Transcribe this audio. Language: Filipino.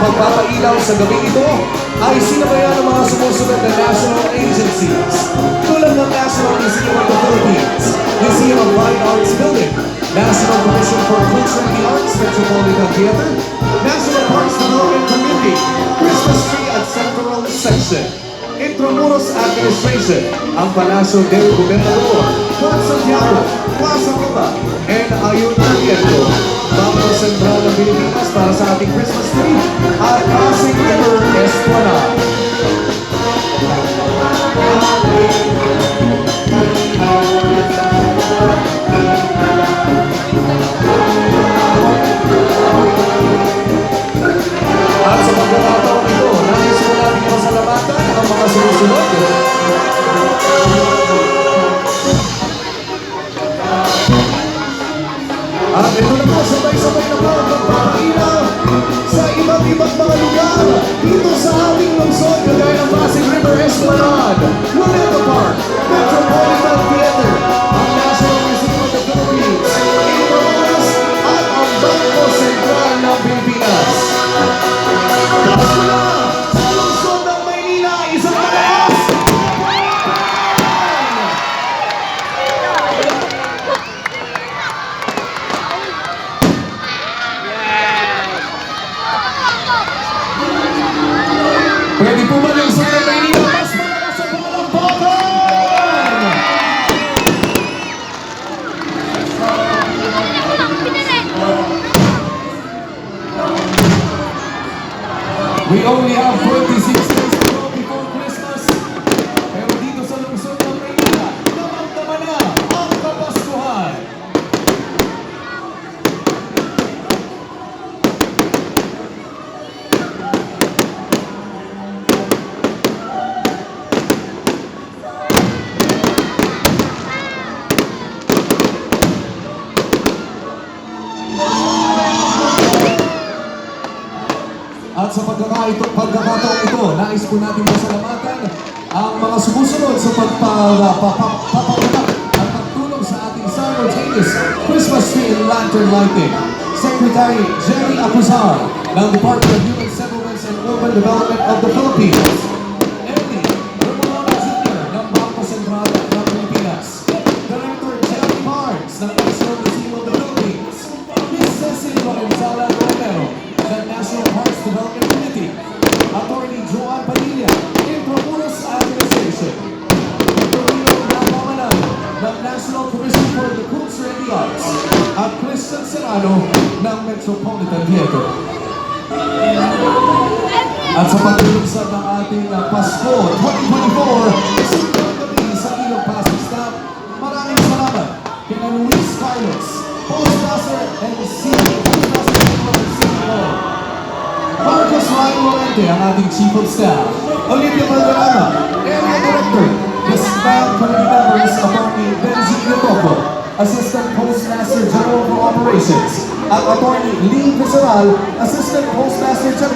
pagpapailaw sa gabi ito ay sinabayan ng mga sumusunod na national agencies tulad ng National Museum of the Philippines, Museum of Fine Arts Building, National Commission for Culture and the Arts, Metropolitan Theater, National Parks Development Committee, Christmas Tree at Central Section, Intramuros Administration, ang Palacio del Gobernador, Port Santiago, Plaza Roma, and Ayuntamiento, Bangko Sentral ng Pilipinas para sa ating Christmas tree, at Pasig River Esplanade. At sa pagkakataon ito, nais mo natin pasalamatan ang mga sumusunod. At ito na po, sabay-sabay na po ang pagpapailaw sa iba't ibang mga lugar dito sa ating lungsod, kagaya ng Pasig River Esplanade, Luneta Park, Metropolitan Theater, ang National Museum of the Philippines, Intramuros, at ang Bangko Sentral ng Pilipinas. Tapos na sa lungsod ng Maynila, isang malakas! Pwede po ba yung sa Maynila? Mas malakas sa pangalampakan! We only have 26 days to go before Christmas. Pero dito sa lungsod ng Maynila, naman na ang Kapaskuhan. At sa pagkakataong ito, nais po natin pasalamatan ang mga sumusunod sa pagpapapatak at pagtulong sa ating simultaneous Christmas tree and lantern lighting. Secretary Jerry Acuzar ng Department of Human Settlements and Urban Development of the Philippines. Eddie Romano Jr. ng Bangko Sentral ng Pilipinas. Director Jerry Barnes ng National Museum of the Philippines. Miss Cecil Lorenzala Romero ng National Parks Development Committee, Attorney Joan Padilla, Intramuros Administration, Victorino Napamanan ng National Commission for the Culture and the Arts, at Christian Serrano ng Metropolitan Theater. At sa paglunsad ng ating Pasko 2024, Sintong Gabi sa Ilog Pasig Staff, maraming salamat kina Luis Carlos, Postmaster and CEO, Marcos Ryan Lorente, ang ating Chief of Staff, Olivia Valderrama, Area Director, the staff committee members, Attorney Benji Yotoco, Assistant Postmaster General for Operations, at Attorney Lee Visaral, Assistant Postmaster General